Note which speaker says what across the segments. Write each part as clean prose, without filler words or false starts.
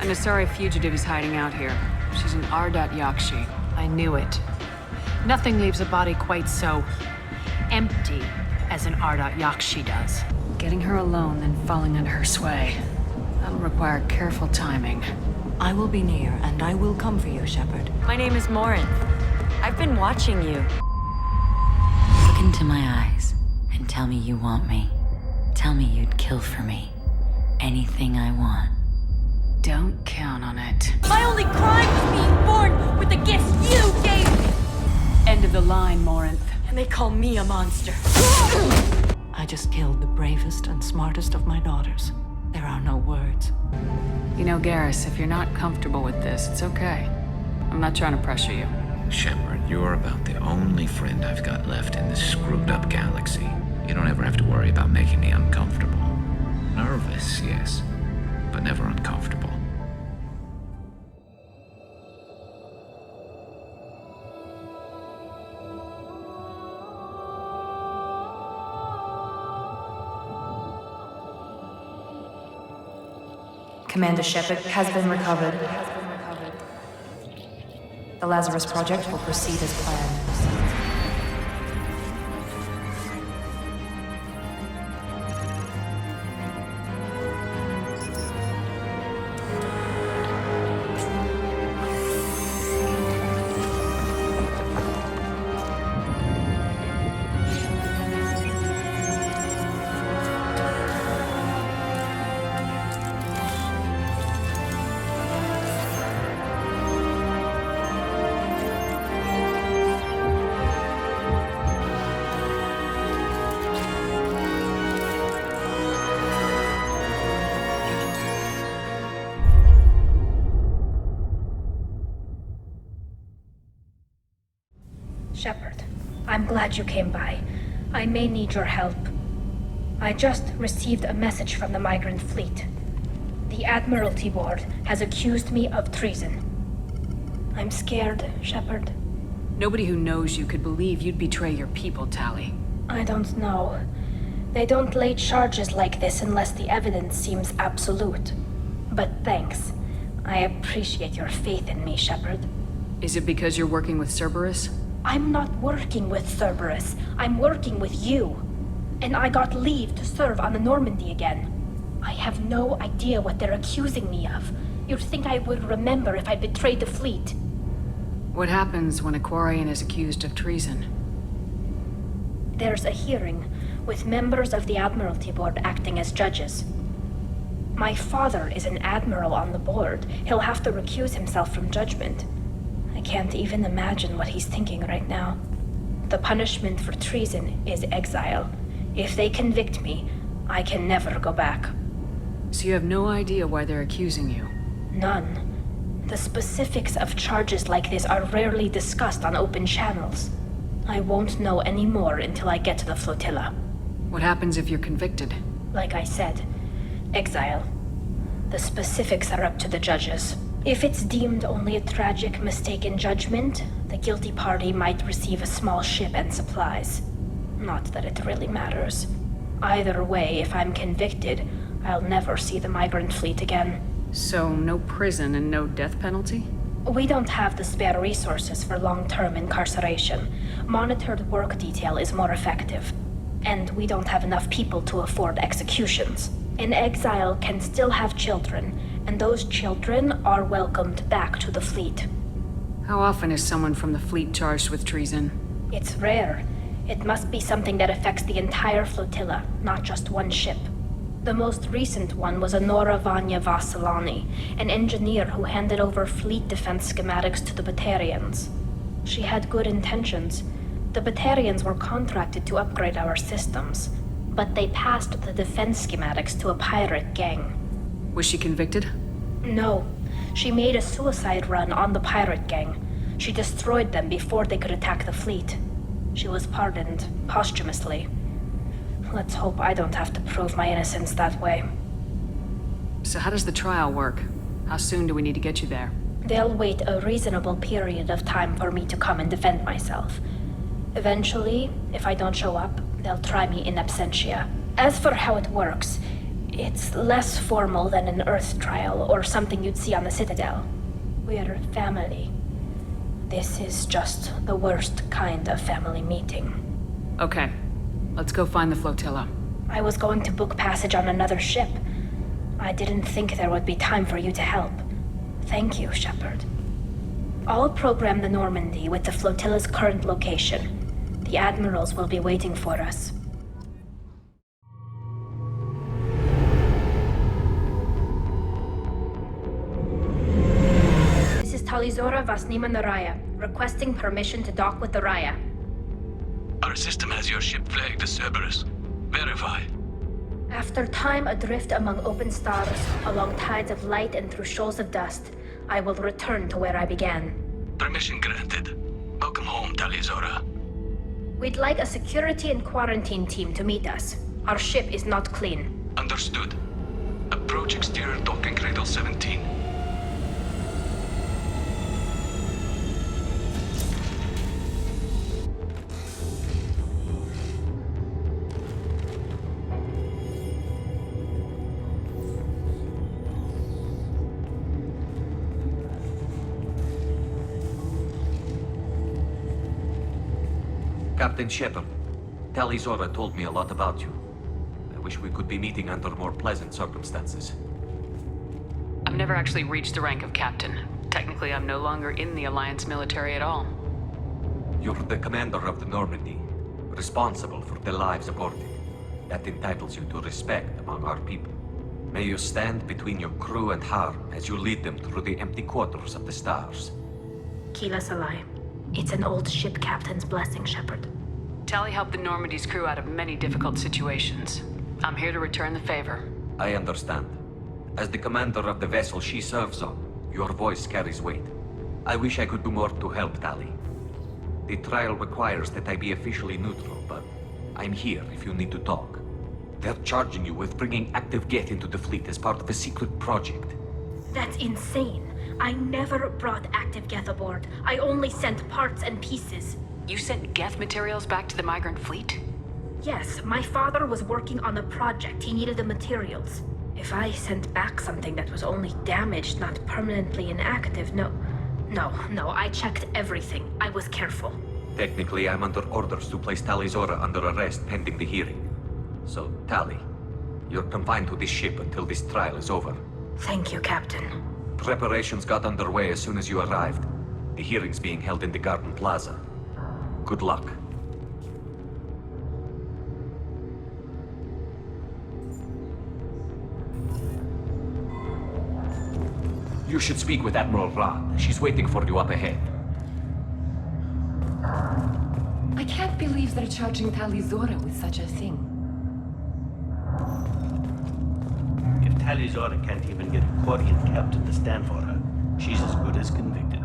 Speaker 1: An Asari fugitive is hiding out here. She's an Ardat Yakshi. I knew it. Nothing leaves a body quite so empty as an Ardat Yakshi does. Getting her alone, then falling under her sway. That'll require careful timing.
Speaker 2: I will be near, and I will come for you, Shepard.
Speaker 3: My name is Morinth. I've been watching you.
Speaker 4: Look into my eyes and tell me you want me. Tell me you'd kill for me. Anything I want.
Speaker 1: Don't count on it.
Speaker 3: My only crime was being born with the gifts you gave me!
Speaker 1: End of the line, Morinth.
Speaker 3: And they call me a monster.
Speaker 2: I just killed the bravest and smartest of my daughters. There are no words.
Speaker 1: You know, Garrus, if you're not comfortable with this, it's okay. I'm not trying to pressure you.
Speaker 5: Shepard, you're about the only friend I've got left in this screwed-up galaxy. You don't ever have to worry about making me uncomfortable. Nervous, yes, but never uncomfortable.
Speaker 6: Commander Shepard has been recovered. The Lazarus Project will proceed as planned.
Speaker 7: Shepard, I'm glad you came by. I may need your help. I just received a message from the migrant fleet. The Admiralty Board has accused me of treason. I'm scared, Shepard.
Speaker 1: Nobody who knows you could believe you'd betray your people, Tali.
Speaker 7: I don't know. They don't lay charges like this unless the evidence seems absolute. But thanks. I appreciate your faith in me, Shepard.
Speaker 1: Is it because you're working with Cerberus?
Speaker 7: I'm not working with Cerberus. I'm working with you. And I got leave to serve on the Normandy again. I have no idea what they're accusing me of. You'd think I would remember if I betrayed the fleet.
Speaker 1: What happens when a quarian is accused of treason?
Speaker 7: There's a hearing, with members of the Admiralty Board acting as judges. My father is an admiral on the board. He'll have to recuse himself from judgment. I can't even imagine what he's thinking right now. The punishment for treason is exile. If they convict me, I can never go back.
Speaker 1: So you have no idea why they're accusing you?
Speaker 7: None. The specifics of charges like this are rarely discussed on open channels. I won't know any more until I get to the flotilla.
Speaker 1: What happens if you're convicted?
Speaker 7: Like I said, exile. The specifics are up to the judges. If it's deemed only a tragic mistake in judgment, the guilty party might receive a small ship and supplies. Not that it really matters. Either way, if I'm convicted, I'll never see the migrant fleet again.
Speaker 1: So no prison and no death penalty?
Speaker 7: We don't have the spare resources for long-term incarceration. Monitored work detail is more effective. And we don't have enough people to afford executions. An exile can still have children, and those children are welcomed back to the fleet.
Speaker 1: How often is someone from the fleet charged with treason?
Speaker 7: It's rare. It must be something that affects the entire flotilla, not just one ship. The most recent one was Anora Vanya Vassilani, an engineer who handed over fleet defense schematics to the Batarians. She had good intentions. The Batarians were contracted to upgrade our systems, but they passed the defense schematics to a pirate gang.
Speaker 1: Was she convicted?
Speaker 7: No. She made a suicide run on the pirate gang. She destroyed them before they could attack the fleet. She was pardoned, posthumously. Let's hope I don't have to prove my innocence that way.
Speaker 1: So how does the trial work? How soon do we need to get you there?
Speaker 7: They'll wait a reasonable period of time for me to come and defend myself. Eventually, if I don't show up, they'll try me in absentia. As for how it works, It's less formal than an Earth trial or something you'd see on the Citadel. We're family. This is just the worst kind of family meeting.
Speaker 1: Okay, let's go find the flotilla.
Speaker 7: I was going to book passage on another ship. I didn't think there would be time for you to help. Thank you, Shepard. I'll program the Normandy with the flotilla's current location. The admirals will be waiting for us. This is Tali'Zorah vas Neema Rayya, requesting permission to dock with the Rayya.
Speaker 8: Our system has your ship flagged as Cerberus. Verify.
Speaker 7: After time adrift among open stars, along tides of light and through shoals of dust, I will return to where I began.
Speaker 8: Permission granted. Welcome home, Tali'Zorah.
Speaker 7: We'd like a security and quarantine team to meet us. Our ship is not clean.
Speaker 8: Understood. Approach exterior docking cradle 17.
Speaker 9: Captain Shepard, Tali'Zorah told me a lot about you. I wish we could be meeting under more pleasant circumstances.
Speaker 1: I've never actually reached the rank of captain. Technically, I'm no longer in the Alliance military at all.
Speaker 9: You're the commander of the Normandy, responsible for the lives aboard it. That entitles you to respect among our people. May you stand between your crew and harm as you lead them through the empty quarters of the stars.
Speaker 7: Kila Salai. It's an old ship captain's blessing, Shepard.
Speaker 1: Tali helped the Normandy's crew out of many difficult situations. I'm here to return the favor.
Speaker 9: I understand. As the commander of the vessel she serves on, your voice carries weight. I wish I could do more to help Tali. The trial requires that I be officially neutral, but I'm here if you need to talk. They're charging you with bringing active Geth into the fleet as part of a secret project.
Speaker 7: That's insane. I never brought active Geth aboard. I only sent parts and pieces.
Speaker 1: You sent Geth materials back to the migrant fleet?
Speaker 7: Yes, my father was working on a project. He needed the materials. If I sent back something that was only damaged, not permanently inactive, no, I checked everything. I was careful.
Speaker 9: Technically, I'm under orders to place Tali'Zorah under arrest pending the hearing. So, Tali, you're confined to this ship until this trial is over.
Speaker 7: Thank you, Captain.
Speaker 9: Preparations got underway as soon as you arrived. The hearing's being held in the Garden Plaza. Good luck. You should speak with Admiral Rand. She's waiting for you up ahead.
Speaker 10: I can't believe they're charging Tali'Zorah with such a thing.
Speaker 11: If Tali'Zorah can't even get a quarian captain to stand for her, she's as good as convicted.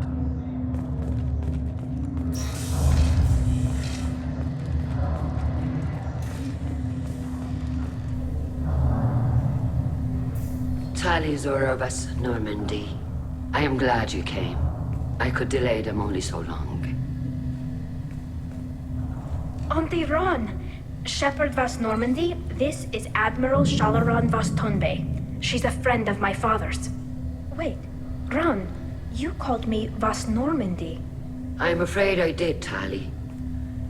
Speaker 12: Tali'Zorah vas Normandy. I am glad you came. I could delay them only so long.
Speaker 7: Auntie Ron! Shepard vas Normandy, this is Admiral Shalaran vas Tonbe. She's a friend of my father's. Wait, Ron, you called me vas Normandy.
Speaker 12: I'm afraid I did, Tali.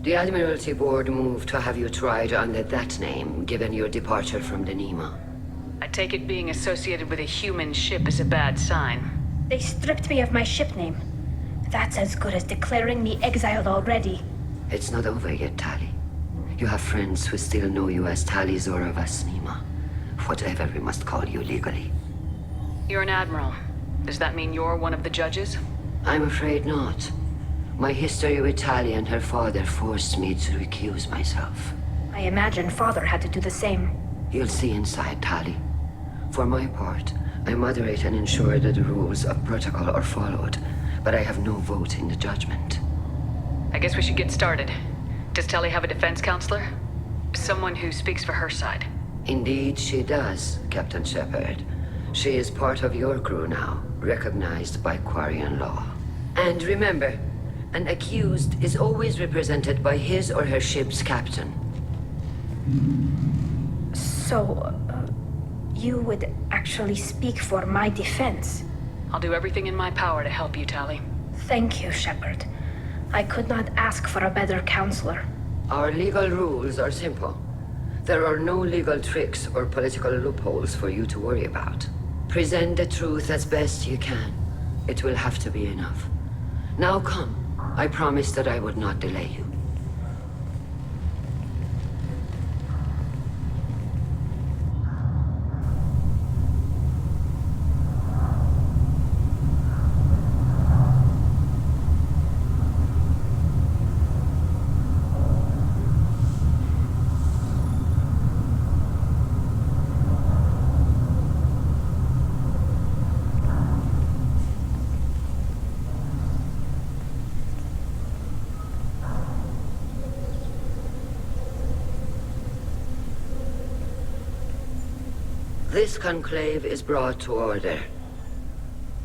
Speaker 12: The Admiralty Board moved to have you tried under that name, given your departure from the Neema.
Speaker 1: I take it being associated with a human ship is a bad sign.
Speaker 7: They stripped me of my ship name. That's as good as declaring me exiled already.
Speaker 12: It's not over yet, Tali. You have friends who still know you as Tali'Zorah vas Neema. Whatever we must call you legally.
Speaker 1: You're an admiral. Does that mean you're one of the judges?
Speaker 12: I'm afraid not. My history with Tali and her father forced me to recuse myself.
Speaker 7: I imagine father had to do the same.
Speaker 12: You'll see inside, Tali. For my part, I moderate and ensure that the rules of protocol are followed, but I have no vote in the judgment.
Speaker 1: I guess we should get started. Does Tali have a defense counselor? Someone who speaks for her side?
Speaker 12: Indeed she does, Captain Shepard. She is part of your crew now, recognized by quarian law. And remember, an accused is always represented by his or her ship's captain.
Speaker 7: So, you would actually speak for my defense.
Speaker 1: I'll do everything in my power to help you, Tali.
Speaker 7: Thank you, Shepard. I could not ask for a better counselor.
Speaker 12: Our legal rules are simple. There are no legal tricks or political loopholes for you to worry about. Present the truth as best you can. It will have to be enough. Now come. I promised that I would not delay you. This conclave is brought to order.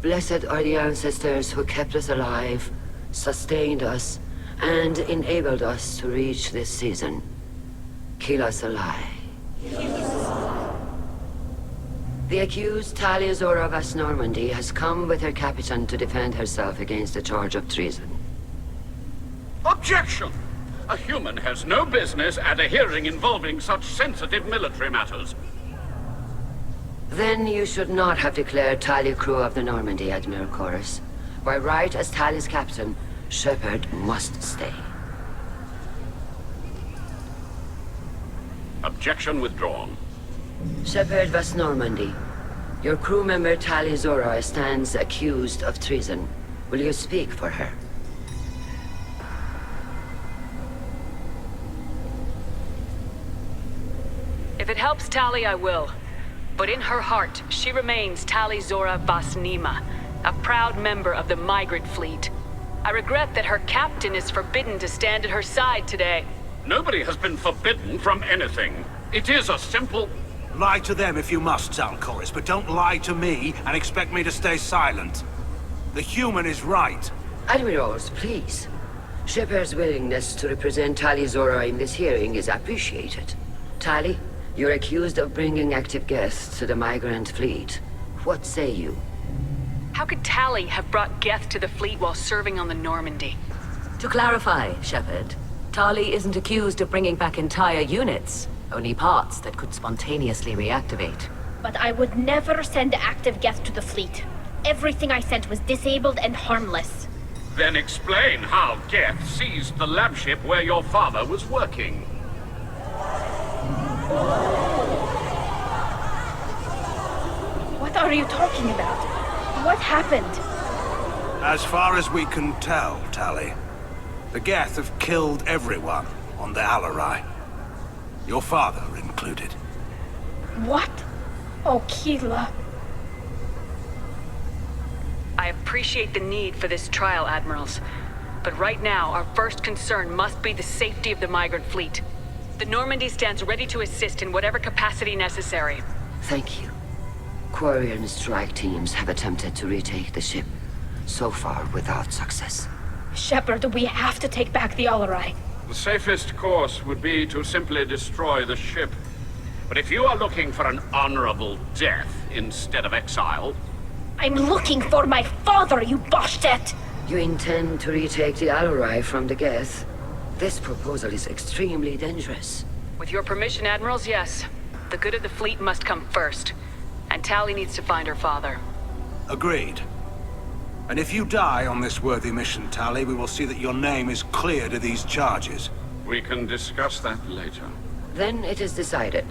Speaker 12: Blessed are the ancestors who kept us alive, sustained us, and enabled us to reach this season. Keep us alive. The accused Tali'Zorah of Normandy has come with her captain to defend herself against the charge of treason.
Speaker 13: Objection! A human has no business at a hearing involving such sensitive military matters.
Speaker 12: Then you should not have declared Tali crew of the Normandy, Admiral Garrus. By right as Tali's captain, Shepard must stay.
Speaker 13: Objection withdrawn.
Speaker 12: Shepard of Normandy, your crew member Tali'Zorah stands accused of treason. Will you speak for her?
Speaker 1: If it helps Tali, I will. But in her heart, she remains Tali'Zorah Neema, a proud member of the migrant fleet. I regret that her captain is forbidden to stand at her side today.
Speaker 13: Nobody has been forbidden from anything. It is a simple...
Speaker 11: Lie to them if you must, Zal'Koris, but don't lie to me and expect me to stay silent. The human is right.
Speaker 12: Admirals, please. Shepard's willingness to represent Tali'Zorah in this hearing is appreciated. Tali, you're accused of bringing active Geth to the migrant fleet. What say you?
Speaker 1: How could Tali have brought Geth to the fleet while serving on the Normandy?
Speaker 2: To clarify, Shepard, Tali isn't accused of bringing back entire units, only parts that could spontaneously reactivate.
Speaker 7: But I would never send active Geth to the fleet. Everything I sent was disabled and harmless.
Speaker 13: Then explain how Geth seized the lab ship where your father was working.
Speaker 7: What are you talking about? What happened?
Speaker 11: As far as we can tell, Tali, the Geth have killed everyone on the Alarai. Your father included.
Speaker 7: What? Oh, Keela.
Speaker 1: I appreciate the need for this trial, Admirals. But right now, our first concern must be the safety of the migrant fleet. The Normandy stands ready to assist in whatever capacity necessary.
Speaker 12: Thank you. Quarian strike teams have attempted to retake the ship, so far without success.
Speaker 7: Shepard, we have to take back the Alarai.
Speaker 13: The safest course would be to simply destroy the ship. But if you are looking for an honorable death instead of exile...
Speaker 7: I'm looking for my father, you bastet!
Speaker 12: You intend to retake the Alarai from the Geth? This proposal is extremely dangerous.
Speaker 1: With your permission, Admirals, yes. The good of the fleet must come first. And Tali needs to find her father.
Speaker 11: Agreed. And if you die on this worthy mission, Tali, we will see that your name is cleared of these charges.
Speaker 13: We can discuss that later.
Speaker 12: Then it is decided.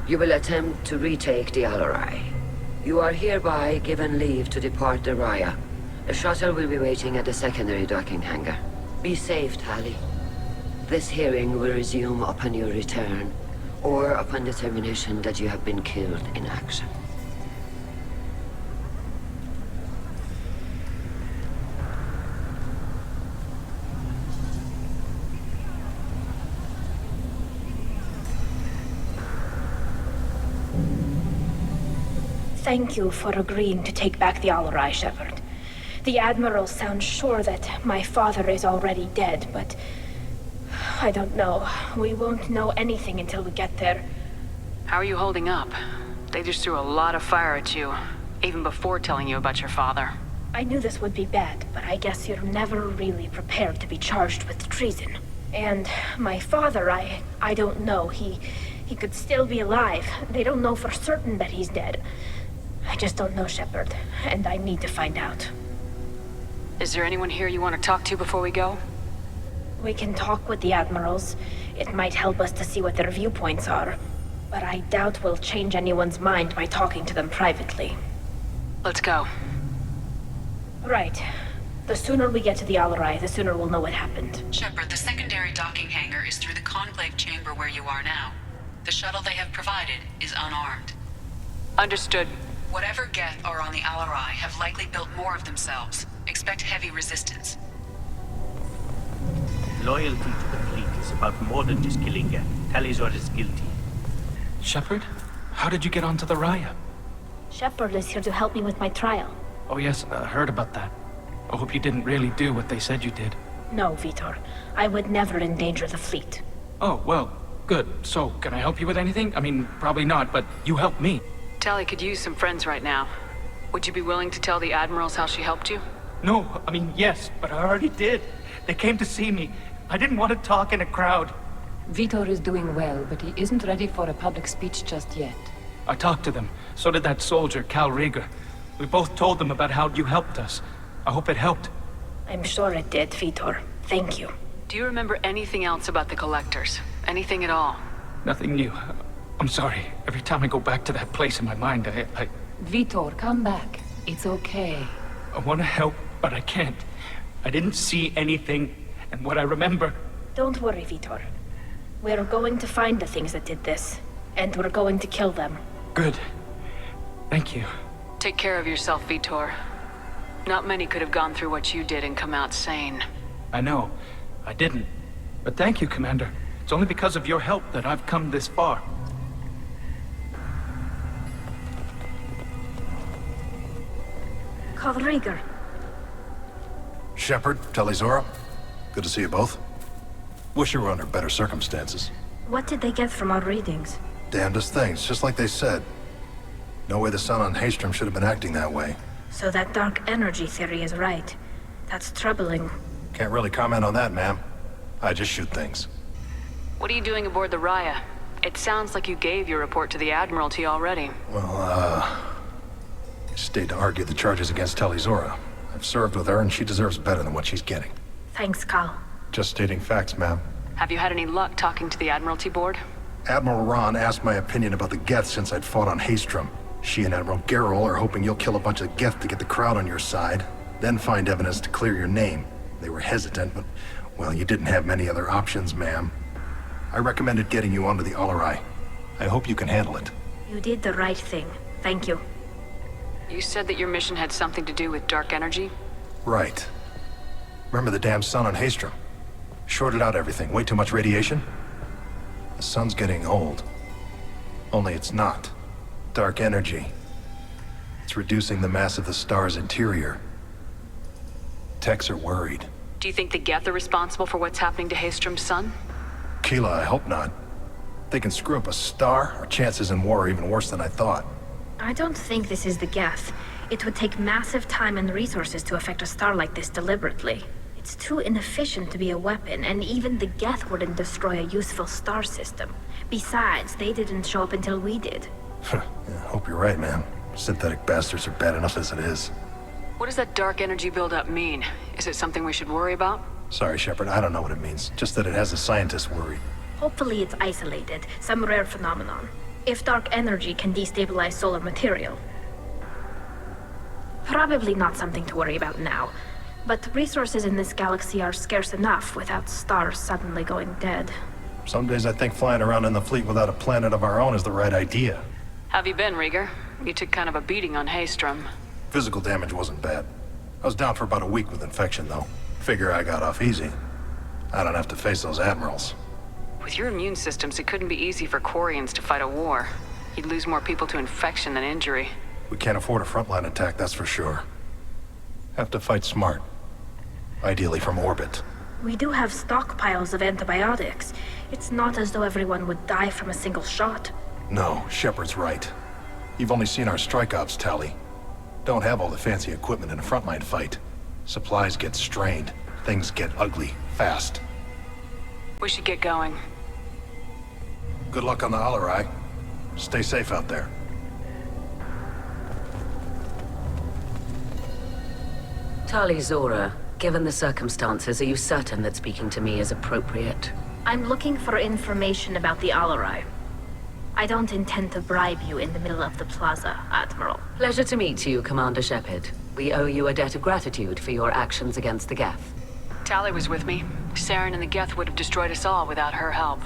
Speaker 12: You will attempt to retake the Alarai. You are hereby given leave to depart the Rayya. The shuttle will be waiting at the secondary docking hangar. Be safe, Tali. This hearing will resume upon your return, or upon determination that you have been killed in action.
Speaker 7: Thank you for agreeing to take back the Alarai, Shepard. The Admiral sounds sure that my father is already dead, but... I don't know. We won't know anything until we get there.
Speaker 1: How are you holding up? They just threw a lot of fire at you, even before telling you about your father.
Speaker 7: I knew this would be bad, but I guess you're never really prepared to be charged with treason. And my father, I don't know. He could still be alive. They don't know for certain that he's dead. I just don't know, Shepard, and I need to find out.
Speaker 1: Is there anyone here you want to talk to before we go?
Speaker 7: We can talk with the admirals. It might help us to see what their viewpoints are. But I doubt we'll change anyone's mind by talking to them privately.
Speaker 1: Let's go.
Speaker 7: Right. The sooner we get to the Alarai, the sooner we'll know what happened.
Speaker 4: Shepard, the secondary docking hangar is through the conclave chamber where you are now. The shuttle they have provided is unarmed.
Speaker 1: Understood.
Speaker 4: Whatever Geth are on the Alarai have likely built more of themselves. Expect heavy resistance.
Speaker 14: Loyalty to the fleet is about more than just killing Geth. Tali'Zorah is guilty.
Speaker 15: Shepard? How did you get onto the Rayya?
Speaker 7: Shepard is here to help me with my trial.
Speaker 15: Oh yes, I heard about that. I hope you didn't really do what they said you did.
Speaker 7: No, Vitor. I would never endanger the fleet.
Speaker 15: Oh, well, good. So, can I help you with anything? I mean, probably not, but you helped me.
Speaker 1: Tali could use some friends right now. Would you be willing to tell the admirals how she helped you?
Speaker 14: No, I mean, yes, but I already did. They came to see me. I didn't want to talk in a crowd.
Speaker 10: Vitor is doing well, but he isn't ready for a public speech just yet.
Speaker 15: I talked to them. So did that soldier, Cal Rayya. We both told them about how you helped us. I hope it helped.
Speaker 7: I'm sure it did, Vitor. Thank you.
Speaker 1: Do you remember anything else about the Collectors? Anything at all?
Speaker 15: Nothing new. I'm sorry. Every time I go back to that place in my mind, I...
Speaker 10: Vitor, come back. It's okay.
Speaker 15: I want to help, but I can't. I didn't see anything, and what I remember...
Speaker 7: Don't worry, Vitor. We're going to find the things that did this, and we're going to kill them.
Speaker 15: Good. Thank you.
Speaker 1: Take care of yourself, Vitor. Not many could have gone through what you did and come out sane.
Speaker 15: I know. I didn't. But thank you, Commander. It's only because of your help that I've come this far.
Speaker 7: Call Rayya.
Speaker 16: Shepard, Tali'Zorah. Good to see you both. Wish you were under better circumstances.
Speaker 7: What did they get from our readings?
Speaker 16: Damnedest things, just like they said. No way the sun on Haystrom should have been acting that way.
Speaker 7: So that dark energy theory is right. That's troubling.
Speaker 16: Can't really comment on that, ma'am. I just shoot things.
Speaker 1: What are you doing aboard the Rayya? It sounds like you gave your report to the Admiralty already.
Speaker 16: Well, I stayed to argue the charges against Tali'Zorah. I've served with her and she deserves better than what she's getting.
Speaker 7: Thanks, Cal.
Speaker 16: Just stating facts, ma'am.
Speaker 1: Have you had any luck talking to the Admiralty board?
Speaker 16: Admiral Ron asked my opinion about the Geth since I'd fought on Haystrom. She and Admiral Garrus are hoping you'll kill a bunch of Geth to get the crowd on your side, then find evidence to clear your name. They were hesitant, but, well, you didn't have many other options, ma'am. I recommended getting you onto the Alarai. I hope you can handle it.
Speaker 7: You did the right thing. Thank you.
Speaker 1: You said that your mission had something to do with dark energy?
Speaker 16: Right. Remember the damn sun on Haystrom? Shorted out everything. Way too much radiation? The sun's getting old. Only it's not. Dark energy. It's reducing the mass of the star's interior. Techs are worried.
Speaker 1: Do you think the Geth are responsible for what's happening to Haystrom's sun?
Speaker 16: Keela, I hope not. They can screw up a star. Our chances in war are even worse than I thought.
Speaker 7: I don't think this is the Geth. It would take massive time and resources to affect a star like this deliberately. It's too inefficient to be a weapon, and even the Geth wouldn't destroy a useful star system. Besides, they didn't show up until we did.
Speaker 16: Yeah, I hope you're right, man. Synthetic bastards are bad enough as it is.
Speaker 1: What does that dark energy buildup mean? Is it something we should worry about?
Speaker 16: Sorry, Shepard, I don't know what it means. Just that it has the scientists worried.
Speaker 7: Hopefully it's isolated, some rare phenomenon. If dark energy can destabilize solar material. Probably not something to worry about now. But resources in this galaxy are scarce enough without stars suddenly going dead.
Speaker 16: Some days I think flying around in the fleet without a planet of our own is the right idea.
Speaker 1: Have you been, Rayya? You took kind of a beating on Haystrom.
Speaker 16: Physical damage wasn't bad. I was down for about a week with infection, though. Figure I got off easy. I don't have to face those admirals.
Speaker 1: With your immune systems, it couldn't be easy for quarians to fight a war. You'd lose more people to infection than injury.
Speaker 16: We can't afford a frontline attack, that's for sure. Have to fight smart. Ideally from orbit.
Speaker 7: We do have stockpiles of antibiotics. It's not as though everyone would die from a single shot.
Speaker 16: No, Shepard's right. You've only seen our strike ops, Tali. Don't have all the fancy equipment in a frontline fight. Supplies get strained. Things get ugly, fast.
Speaker 1: We should get going.
Speaker 16: Good luck on the Alarai. Stay safe out there.
Speaker 2: Tali'Zorah, given the circumstances, are you certain that speaking to me is appropriate?
Speaker 7: I'm looking for information about the Alarai. I don't intend to bribe you in the middle of the plaza, Admiral.
Speaker 2: Pleasure to meet you, Commander Shepard. We owe you a debt of gratitude for your actions against the Geth.
Speaker 1: Tali was with me. Saren and the Geth would have destroyed us all without her help.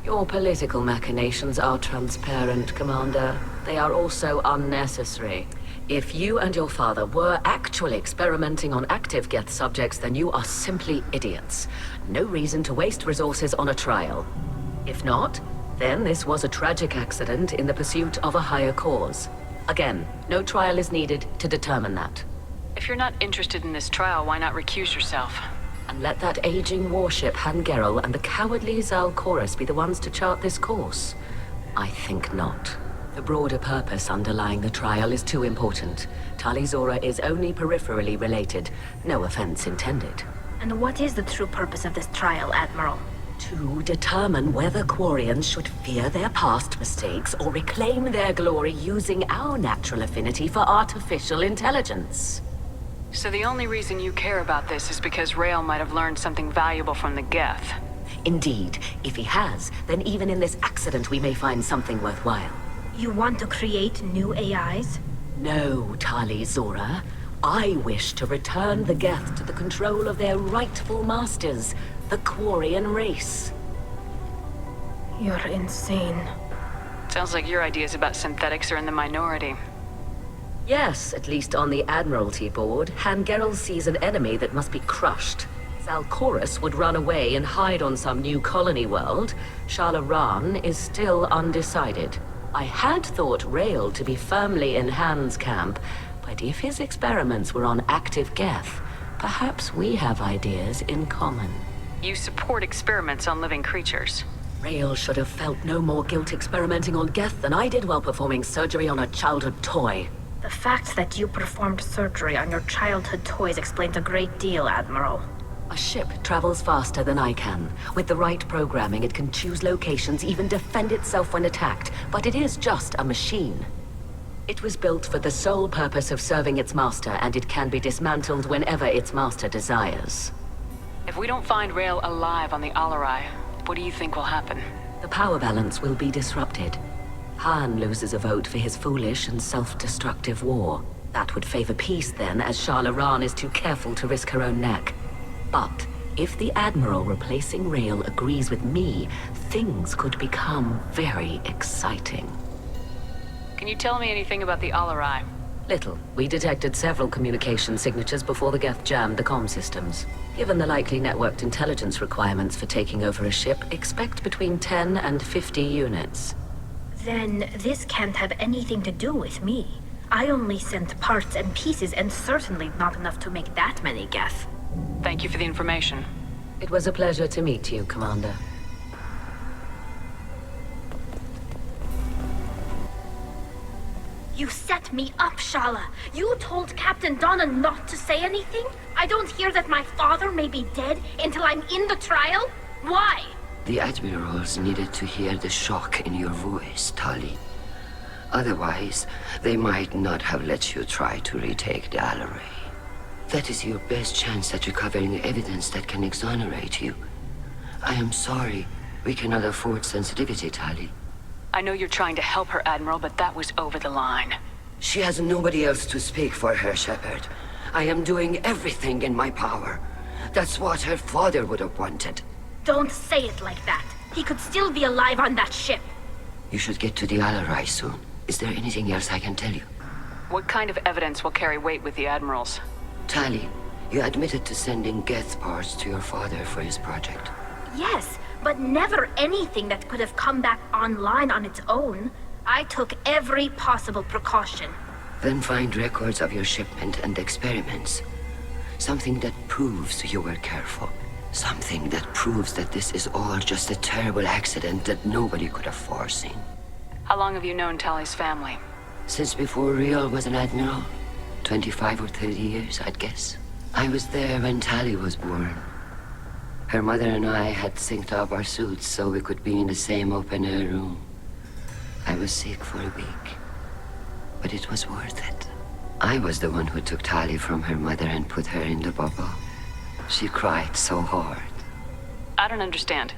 Speaker 2: Your political machinations are transparent, Commander. They are also unnecessary. If you and your father were actually experimenting on active Geth subjects, then you are simply idiots. No reason to waste resources on a trial. If not, then this was a tragic accident in the pursuit of a higher cause. Again, no trial is needed to determine that.
Speaker 1: If you're not interested in this trial, why not recuse yourself?
Speaker 2: And let that aging warship Han Gerrel and the cowardly Zaeed be the ones to chart this course? I think not. The broader purpose underlying the trial is too important. Tali'Zorah is only peripherally related. No offense intended.
Speaker 7: And what is the true purpose of this trial, Admiral?
Speaker 2: To determine whether quarians should fear their past mistakes or reclaim their glory using our natural affinity for artificial intelligence.
Speaker 1: So the only reason you care about this is because Rayya might have learned something valuable from the Geth.
Speaker 2: Indeed. If he has, then even in this accident we may find something worthwhile.
Speaker 7: You want to create new AIs?
Speaker 2: No, Tali'Zorah. I wish to return the Geth to the control of their rightful masters, the quarian race.
Speaker 7: You're insane.
Speaker 1: Sounds like your ideas about synthetics are in the minority.
Speaker 2: Yes, at least on the Admiralty board, Han Gerrel sees an enemy that must be crushed. Zaeed would run away and hide on some new colony world. Shalaran is still undecided. I had thought Rayya to be firmly in Han's camp, but if his experiments were on active Geth, perhaps we have ideas in common.
Speaker 1: You support experiments on living creatures.
Speaker 2: Rayya should have felt no more guilt experimenting on Geth than I did while performing surgery on a childhood toy.
Speaker 7: The fact that you performed surgery on your childhood toys explains a great deal, Admiral.
Speaker 2: A ship travels faster than I can. With the right programming, it can choose locations, even defend itself when attacked, but it is just a machine. It was built for the sole purpose of serving its master, and it can be dismantled whenever its master desires.
Speaker 1: If we don't find Rayya alive on the Alarai, what do you think will happen?
Speaker 2: The power balance will be disrupted. Han loses a vote for his foolish and self-destructive war. That would favor peace then, as Shalaran is too careful to risk her own neck. But if the Admiral replacing Rayya agrees with me, things could become very exciting.
Speaker 1: Can you tell me anything about the Alarai?
Speaker 2: Little. We detected several communication signatures before the Geth jammed the comm systems. Given the likely networked intelligence requirements for taking over a ship, expect between 10 and 50 units.
Speaker 7: Then this can't have anything to do with me. I only sent parts and pieces, and certainly not enough to make that many Geth.
Speaker 1: Thank you for the information.
Speaker 2: It was a pleasure to meet you, Commander.
Speaker 7: You set me up, Shala. You told Captain Donna not to say anything? I don't hear that my father may be dead until I'm in the trial? Why?
Speaker 12: The Admirals needed to hear the shock in your voice, Tali. Otherwise, they might not have let you try to retake the Alarai. That is your best chance at recovering evidence that can exonerate you. I am sorry. We cannot afford sensitivity, Tali.
Speaker 1: I know you're trying to help her, Admiral, but that was over the line.
Speaker 12: She has nobody else to speak for her, Shepard. I am doing everything in my power. That's what her father would have wanted.
Speaker 7: Don't say it like that. He could still be alive on that ship.
Speaker 12: You should get to the Alarai soon. Is there anything else I can tell you?
Speaker 1: What kind of evidence will carry weight with the Admirals?
Speaker 12: Tali, you admitted to sending Geth parts to your father for his project.
Speaker 7: Yes, but never anything that could have come back online on its own. I took every possible precaution.
Speaker 12: Then find records of your shipment and experiments. Something that proves you were careful. Something that proves that this is all just a terrible accident that nobody could have foreseen.
Speaker 1: How long have you known Tali's family?
Speaker 12: Since before Rayya was an admiral. 25 or 30 years, I'd guess. I was there when Tali was born. Her mother and I had synced up our suits so we could be in the same open-air room. I was sick for a week, but it was worth it. I was the one who took Tali from her mother and put her in the bubble. She cried so hard.
Speaker 1: I don't understand.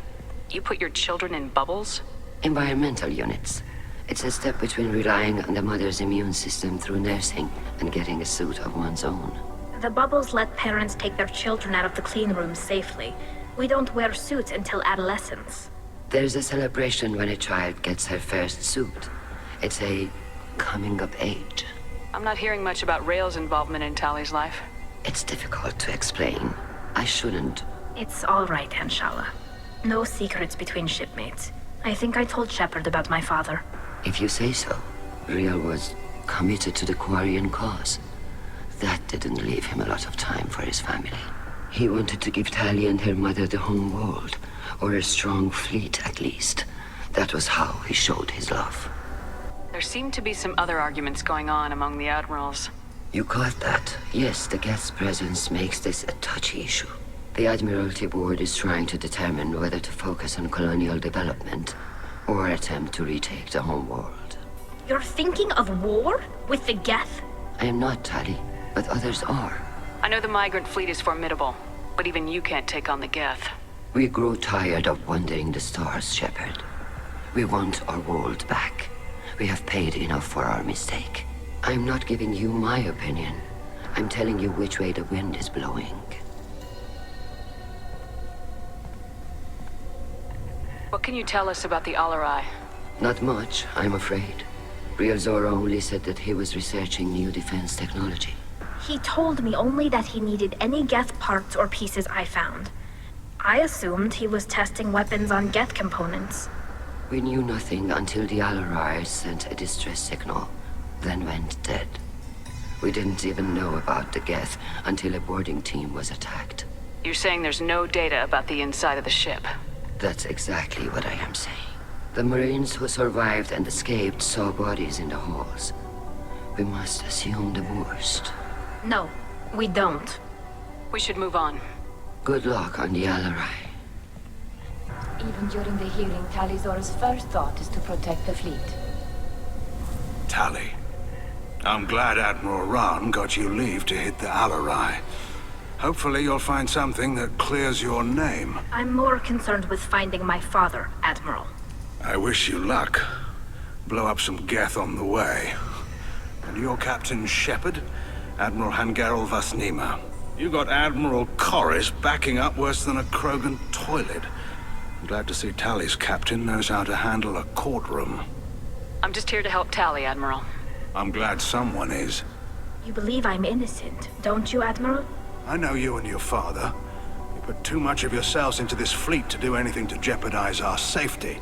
Speaker 1: You put your children in bubbles?
Speaker 12: Environmental units. It's a step between relying on the mother's immune system through nursing and getting a suit of one's own.
Speaker 7: The bubbles let parents take their children out of the clean rooms safely. We don't wear suits until adolescence.
Speaker 12: There's a celebration when a child gets her first suit. It's a coming of age.
Speaker 1: I'm not hearing much about Rayya's involvement in Tali's life.
Speaker 12: It's difficult to explain. I shouldn't.
Speaker 7: It's all right, Anshala. No secrets between shipmates. I think I told Shepard about my father.
Speaker 12: If you say so. Rayya was committed to the quarian cause. That didn't leave him a lot of time for his family. He wanted to give Tali and her mother the home world, or a strong fleet at least. That was how he showed his love.
Speaker 1: There seem to be some other arguments going on among the admirals.
Speaker 12: You caught that? Yes, the Geth's presence makes this a touchy issue. The Admiralty Board is trying to determine whether to focus on colonial development or attempt to retake the home world.
Speaker 7: You're thinking of war? With the Geth?
Speaker 12: I am not, Tali, but others are.
Speaker 1: I know the migrant fleet is formidable, but even you can't take on the Geth.
Speaker 12: We grow tired of wandering the stars, Shepard. We want our world back. We have paid enough for our mistake. I'm not giving you my opinion. I'm telling you which way the wind is blowing.
Speaker 1: What can you tell us about the Alarai?
Speaker 12: Not much, I'm afraid. Tali'Zorah only said that he was researching new defense technology.
Speaker 7: He told me only that he needed any Geth parts or pieces I found. I assumed he was testing weapons on Geth components.
Speaker 12: We knew nothing until the Alarai sent a distress signal, then went dead. We didn't even know about the Geth until a boarding team was attacked.
Speaker 1: You're saying there's no data about the inside of the ship?
Speaker 12: That's exactly what I am saying. The Marines who survived and escaped saw bodies in the halls. We must assume the worst.
Speaker 7: No, we don't.
Speaker 1: We should move on.
Speaker 12: Good luck on the Alarai.
Speaker 10: Even during the hearing, Tali'Zorah's first thought is to protect the fleet.
Speaker 11: Tali, I'm glad Admiral Rahn got you leave to hit the Alarai. Hopefully you'll find something that clears your name.
Speaker 7: I'm more concerned with finding my father, Admiral.
Speaker 11: I wish you luck. Blow up some Geth on the way. And you're Captain Shepard, Admiral Hangarel vas Neema. You got Admiral Garrus backing up worse than a Krogan toilet. I'm glad to see Tali's captain knows how to handle a courtroom.
Speaker 1: I'm just here to help Tali, Admiral.
Speaker 11: I'm glad someone is.
Speaker 7: You believe I'm innocent, don't you, Admiral?
Speaker 11: I know you and your father. You put too much of yourselves into this fleet to do anything to jeopardize our safety.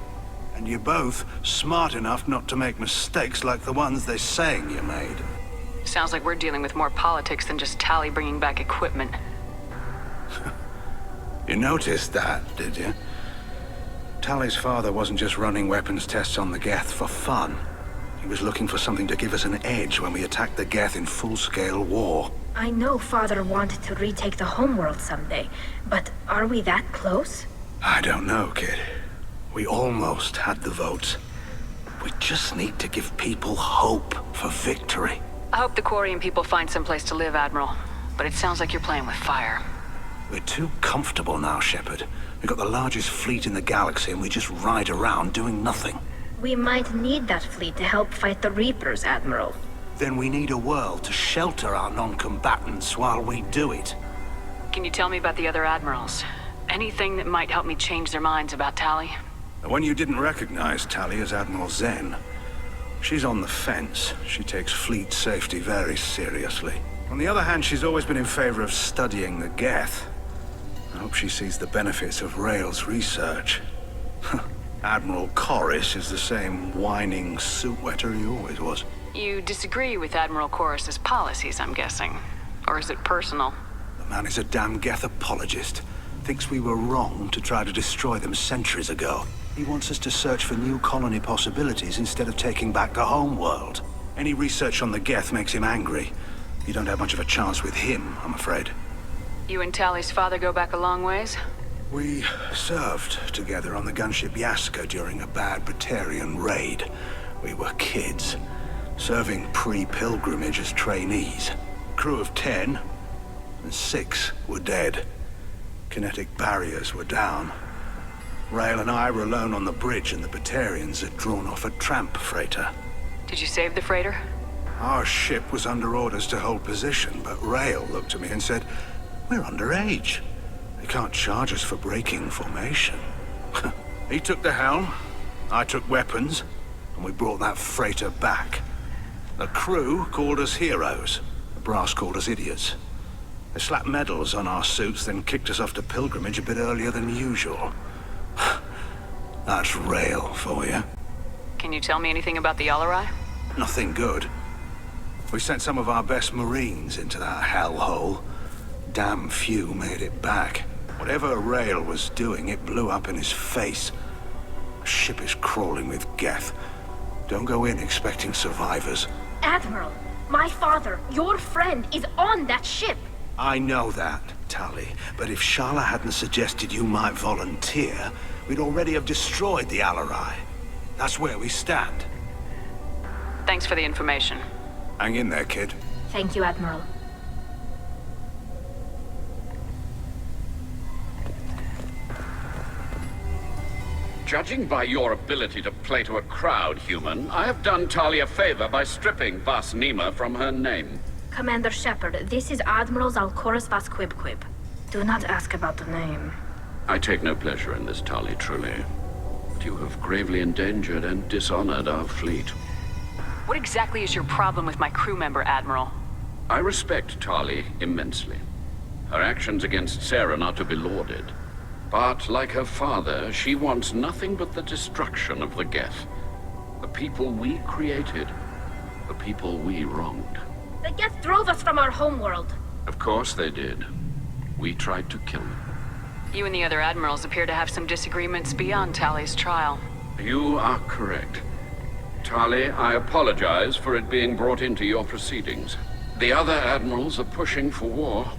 Speaker 11: And you're both smart enough not to make mistakes like the ones they're saying you made.
Speaker 1: Sounds like we're dealing with more politics than just Tali bringing back equipment.
Speaker 11: You noticed that, did you? Tali's father wasn't just running weapons tests on the Geth for fun. He was looking for something to give us an edge when we attacked the Geth in full-scale war.
Speaker 7: I know Father wanted to retake the homeworld someday, but are we that close?
Speaker 11: I don't know, kid. We almost had the votes. We just need to give people hope for victory.
Speaker 1: I hope the quarian people find someplace to live, Admiral. But it sounds like you're playing with fire.
Speaker 11: We're too comfortable now, Shepard. We've got the largest fleet in the galaxy and we just ride around doing nothing.
Speaker 7: We might need that fleet to help fight the Reapers, Admiral.
Speaker 11: Then we need a world to shelter our non-combatants while we do it.
Speaker 1: Can you tell me about the other admirals? Anything that might help me change their minds about Tali?
Speaker 11: The one you didn't recognize, Tali, is Admiral Zen. She's on the fence. She takes fleet safety very seriously. On the other hand, she's always been in favor of studying the Geth. I hope she sees the benefits of Rail's research. Admiral Garrus is the same whining suit-wetter he always was.
Speaker 1: You disagree with Admiral Garrus's policies, I'm guessing. Or is it personal?
Speaker 11: The man is a damn Geth apologist. Thinks we were wrong to try to destroy them centuries ago. He wants us to search for new colony possibilities instead of taking back the home world. Any research on the Geth makes him angry. You don't have much of a chance with him, I'm afraid.
Speaker 1: You and Tali's father go back a long ways?
Speaker 11: We served together on the gunship Yaska during a bad Batarian raid. We were kids, serving pre-pilgrimage as trainees. Crew of 10, and 6 were dead. Kinetic barriers were down. Rail and I were alone on the bridge, and the Batarians had drawn off a tramp freighter.
Speaker 1: Did you save the freighter?
Speaker 11: Our ship was under orders to hold position, but Rail looked at me and said, "We're underage. They can't charge us for breaking formation." He took the helm, I took weapons, and we brought that freighter back. The crew called us heroes. The brass called us idiots. They slapped medals on our suits, then kicked us off to pilgrimage a bit earlier than usual. That's Rail for you.
Speaker 1: Can you tell me anything about the Alarai?
Speaker 11: Nothing good. We sent some of our best Marines into that hellhole. Damn few made it back. Whatever Rail was doing, it blew up in his face. The ship is crawling with Geth. Don't go in expecting survivors.
Speaker 7: Admiral, my father, your friend, is on that ship.
Speaker 11: I know that, Tali, but if Shala hadn't suggested you might volunteer, we'd already have destroyed the Alarai. That's where we stand.
Speaker 1: Thanks for the information.
Speaker 11: Hang in there, kid.
Speaker 7: Thank you, Admiral.
Speaker 13: Judging by your ability to play to a crowd, human, I have done Tali a favor by stripping Vas Neema from her name.
Speaker 7: Commander Shepard, this is Admiral Zalkoris Vas Quib. Do not ask about the name.
Speaker 13: I take no pleasure in this, Tali, truly. But you have gravely endangered and dishonored our fleet.
Speaker 1: What exactly is your problem with my crew member, Admiral?
Speaker 13: I respect Tali immensely. Her actions against Sarah are not to be lauded. But, like her father, she wants nothing but the destruction of the Geth. The people we created. The people we wronged.
Speaker 7: The Geth drove us from our homeworld.
Speaker 13: Of course they did. We tried to kill them.
Speaker 1: You and the other admirals appear to have some disagreements beyond Tali's trial.
Speaker 13: You are correct. Tali, I apologize for it being brought into your proceedings. The other admirals are pushing for war.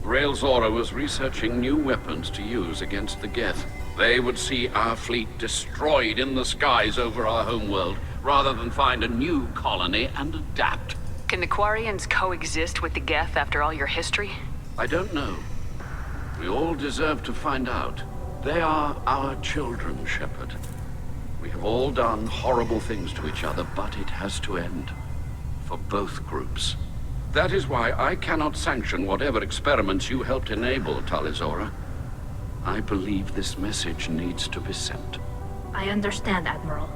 Speaker 13: Tali'Zorah was researching new weapons to use against the Geth. They would see our fleet destroyed in the skies over our homeworld, rather than find a new colony and adapt.
Speaker 1: Can the quarians coexist with the Geth after all your history?
Speaker 13: I don't know. We all deserve to find out. They are our children, Shepard. We have all done horrible things to each other, but it has to end. For both groups. That is why I cannot sanction whatever experiments you helped enable, Tali'Zorah. I believe this message needs to be sent.
Speaker 7: I understand, Admiral.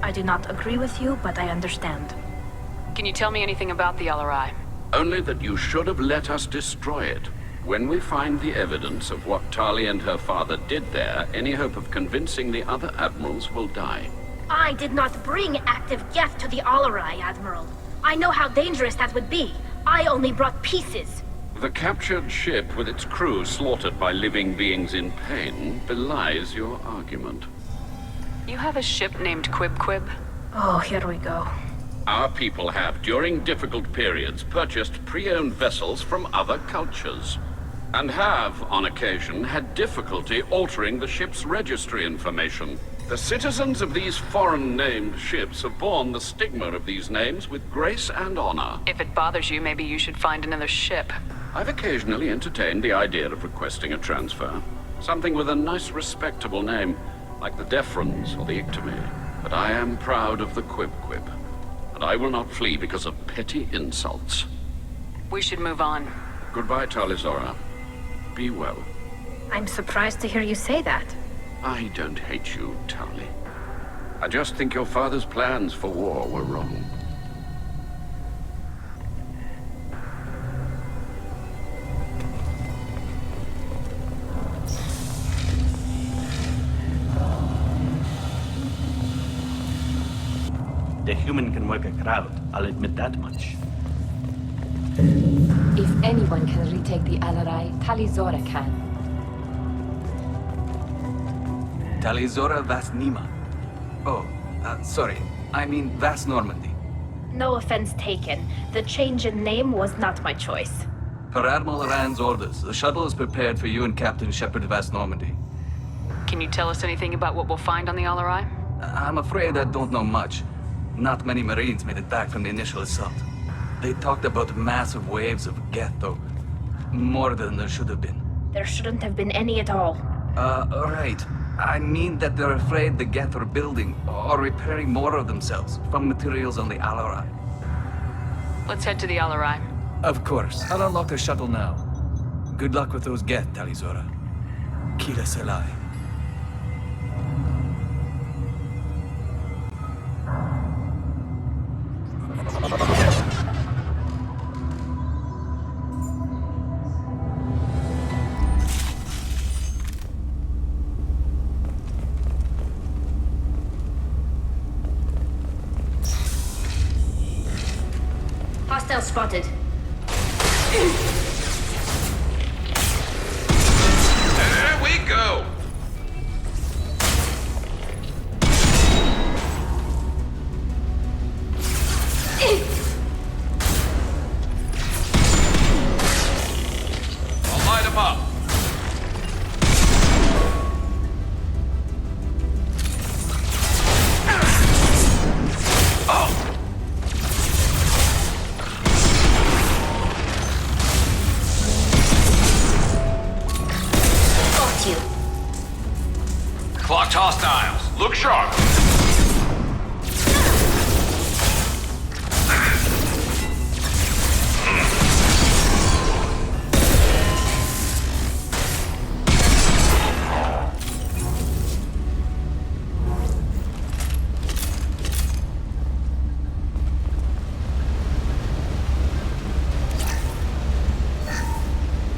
Speaker 7: I do not agree with you, but I understand.
Speaker 1: Can you tell me anything about the Alarai?
Speaker 13: Only that you should have let us destroy it. When we find the evidence of what Tali and her father did there, any hope of convincing the other admirals will die.
Speaker 7: I did not bring active Geth to the Alarai, Admiral. I know how dangerous that would be. I only brought pieces.
Speaker 13: The captured ship with its crew slaughtered by living beings in pain belies your argument.
Speaker 1: You have a ship named Quib?
Speaker 7: Oh, here we go.
Speaker 13: Our people have, during difficult periods, purchased pre-owned vessels from other cultures. And have, on occasion, had difficulty altering the ship's registry information. The citizens of these foreign-named ships have borne the stigma of these names with grace and honor.
Speaker 1: If it bothers you, maybe you should find another ship.
Speaker 13: I've occasionally entertained the idea of requesting a transfer. Something with a nice, respectable name, like the Defrons or the Ictomy. But I am proud of the Quib. And I will not flee because of petty insults.
Speaker 1: We should move on.
Speaker 13: Goodbye, Tali'Zorah. Be well.
Speaker 7: I'm surprised to hear you say that.
Speaker 13: I don't hate you, Tali. I just think your father's plans for war were wrong.
Speaker 17: The human can work a crowd, I'll admit that much.
Speaker 10: If anyone can retake the Alarai, Tali'Zorah can.
Speaker 9: Tali'Zorah Vas Neema. Oh, sorry. I mean Vas Normandy.
Speaker 7: No offense taken. The change in name was not my choice.
Speaker 8: Per Admiral Rand's orders, the shuttle is prepared for you and Captain Shepard vs. Normandy.
Speaker 1: Can you tell us anything about what we'll find on the Alarai?
Speaker 8: I'm afraid I don't know much. Not many Marines made it back from the initial assault. They talked about massive waves of Geth, though. More than there should have been.
Speaker 7: There shouldn't have been any at all.
Speaker 8: Right. I mean that they're afraid the Geth are building or repairing more of themselves from materials on the Alarai.
Speaker 1: Let's head to the Alarai.
Speaker 8: Of course. I'll unlock the shuttle now. Good luck with those Geth, Tali'Zorah. Kira Selai.
Speaker 7: Hostile spotted.
Speaker 5: There we go! I'll light him up. Oh! Clocked hostiles. Look sharp.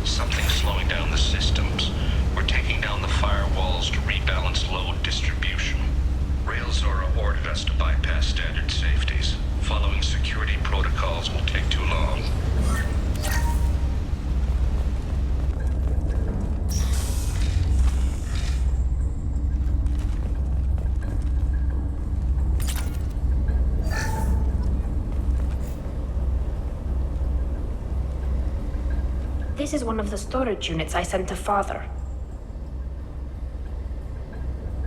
Speaker 18: Something's slowing down the systems. We're taking down the firewalls to rebalance load distribution. Rayya ordered us to bypass standard safeties. Following security protocols will take too long.
Speaker 7: This is one of the storage units I sent to Father.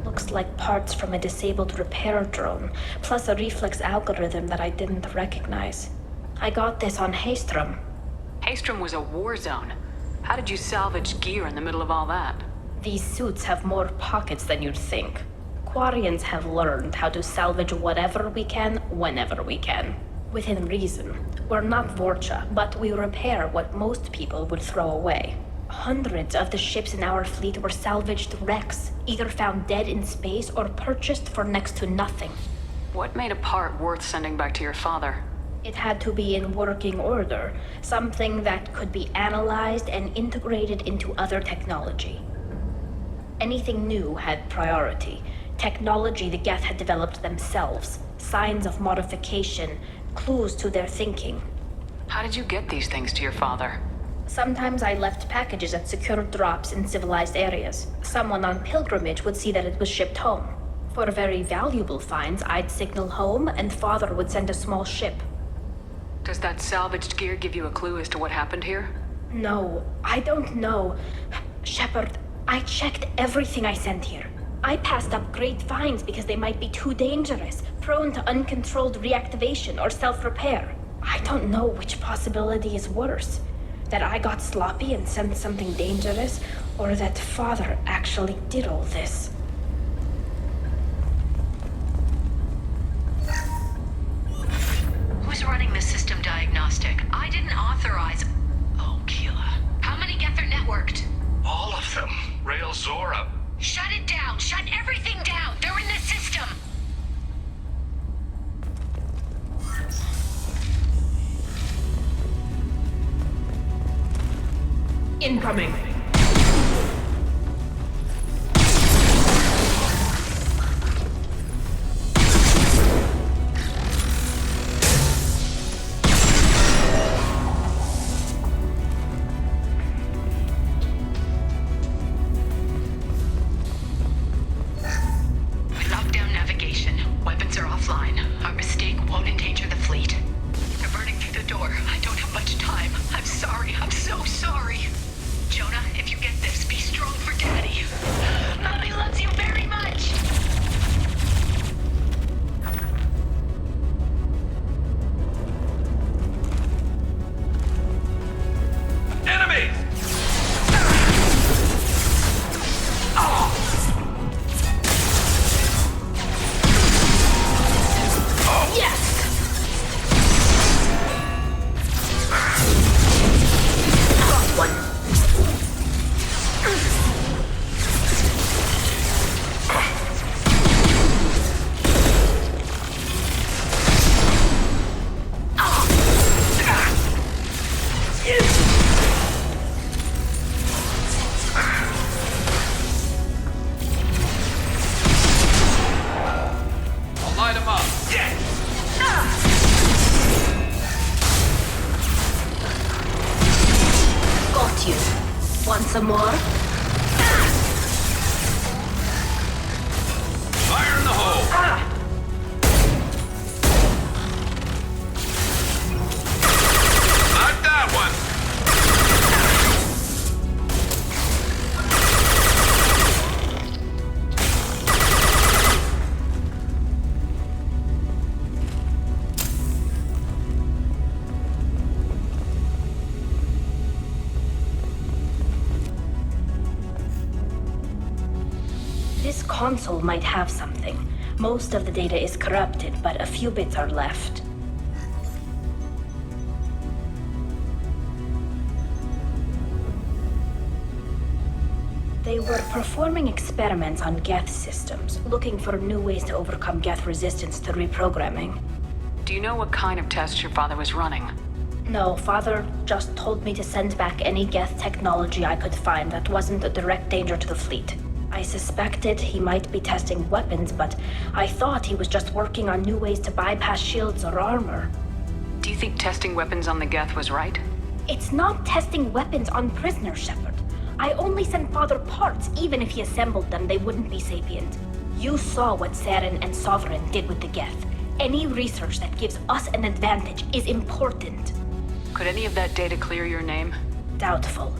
Speaker 7: Looks like parts from a disabled repair drone, plus a reflex algorithm that I didn't recognize. I got this on Haestrom.
Speaker 1: Haestrom was a war zone. How did you salvage gear in the middle of all that?
Speaker 7: These suits have more pockets than you'd think. Quarians have learned how to salvage whatever we can, whenever we can. Within reason. We're not Vorcha, but we repair what most people would throw away. Hundreds of the ships in our fleet were salvaged wrecks, either found dead in space or purchased for next to nothing.
Speaker 1: What made a part worth sending back to your father?
Speaker 7: It had to be in working order, something that could be analyzed and integrated into other technology. Anything new had priority. Technology the Geth had developed themselves, signs of modification, clues to their thinking.
Speaker 1: How did you get these things to your father?
Speaker 7: Sometimes I left packages at secure drops in civilized areas. Someone on pilgrimage would see that it was shipped home. For very valuable finds, I'd signal home, and Father would send a small ship.
Speaker 1: Does that salvaged gear give you a clue as to what happened here?
Speaker 7: No, I don't know. Shepard, I checked everything I sent here. I passed up great finds because they might be too dangerous, prone to uncontrolled reactivation or self-repair. I don't know which possibility is worse. That I got sloppy and sent something dangerous, or that Father actually did all this.
Speaker 2: Who's running the system diagnostic? I didn't authorize... Oh, Keela. How many Geth are networked?
Speaker 18: All of them. Tali'Zorah.
Speaker 2: Shut it down! Shut everything down! They're in the system!
Speaker 1: Incoming!
Speaker 2: We locked down navigation. Weapons are offline. Our mistake won't endanger the fleet.
Speaker 7: you. Want some more?
Speaker 5: Fire in the hole! Not that one!
Speaker 7: This console might have something. Most of the data is corrupted, but a few bits are left. They were performing experiments on Geth systems, looking for new ways to overcome Geth resistance to reprogramming.
Speaker 1: Do you know what kind of tests your father was running?
Speaker 7: No, Father just told me to send back any Geth technology I could find that wasn't a direct danger to the fleet. I suspected he might be testing weapons, but I thought he was just working on new ways to bypass shields or armor.
Speaker 1: Do you think testing weapons on the Geth was right?
Speaker 7: It's not testing weapons on prisoners, Shepard. I only sent Father parts. Even if he assembled them, they wouldn't be sapient. You saw what Saren and Sovereign did with the Geth. Any research that gives us an advantage is important.
Speaker 1: Could any of that data clear your name?
Speaker 7: Doubtful.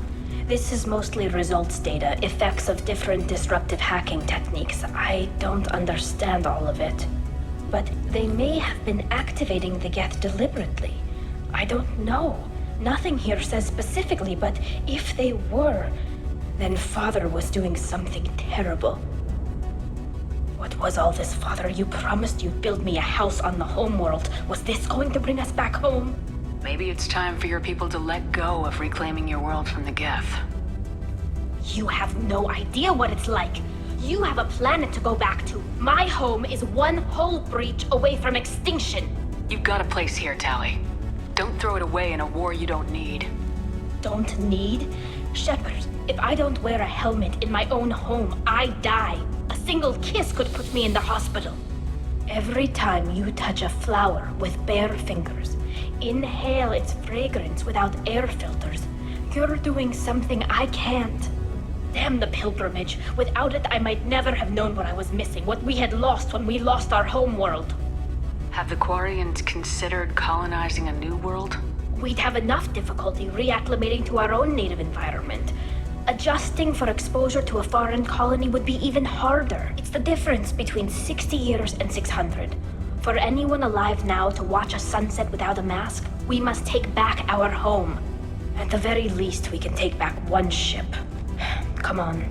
Speaker 7: This is mostly results data, effects of different disruptive hacking techniques. I don't understand all of it. But they may have been activating the Geth deliberately. I don't know. Nothing here says specifically, but if they were, then Father was doing something terrible. What was all this, Father? You promised you'd build me a house on the homeworld. Was this going to bring us back home?
Speaker 1: Maybe it's time for your people to let go of reclaiming your world from the Geth.
Speaker 7: You have no idea what it's like. You have a planet to go back to. My home is one hull breach away from extinction.
Speaker 1: You've got a place here, Tali. Don't throw it away in a war you don't need.
Speaker 7: Don't need? Shepard, if I don't wear a helmet in my own home, I die. A single kiss could put me in the hospital. Every time you touch a flower with bare fingers, inhale its fragrance without air filters, you're doing something I can't. Damn the pilgrimage. Without it, I might never have known what I was missing, what we had lost when we lost our homeworld.
Speaker 1: Have the Quarians considered colonizing a new world?
Speaker 7: We'd have enough difficulty reacclimating to our own native environment. Adjusting for exposure to a foreign colony would be even harder. It's the difference between 60 years and 600. For anyone alive now to watch a sunset without a mask, we must take back our home. At the very least, we can take back one ship. Come on.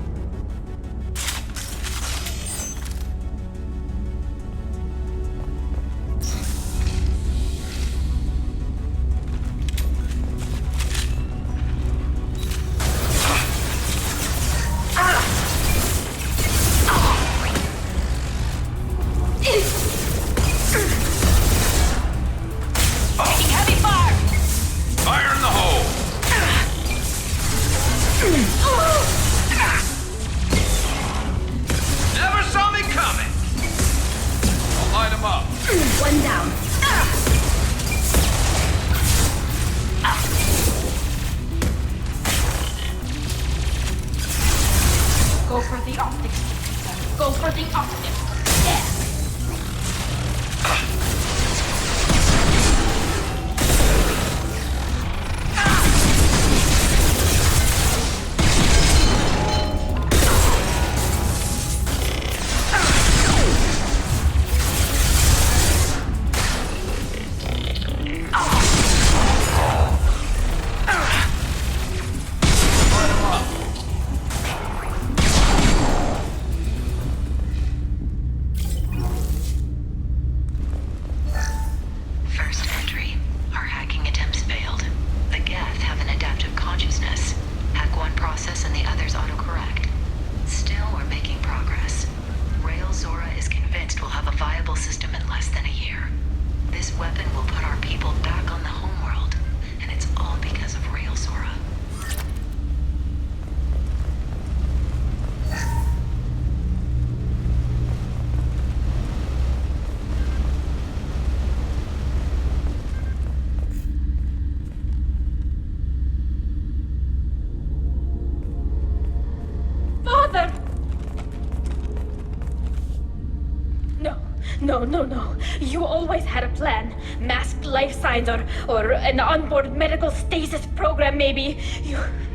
Speaker 7: No. You always had a plan. Masked life signs or an onboard medical stasis program, maybe.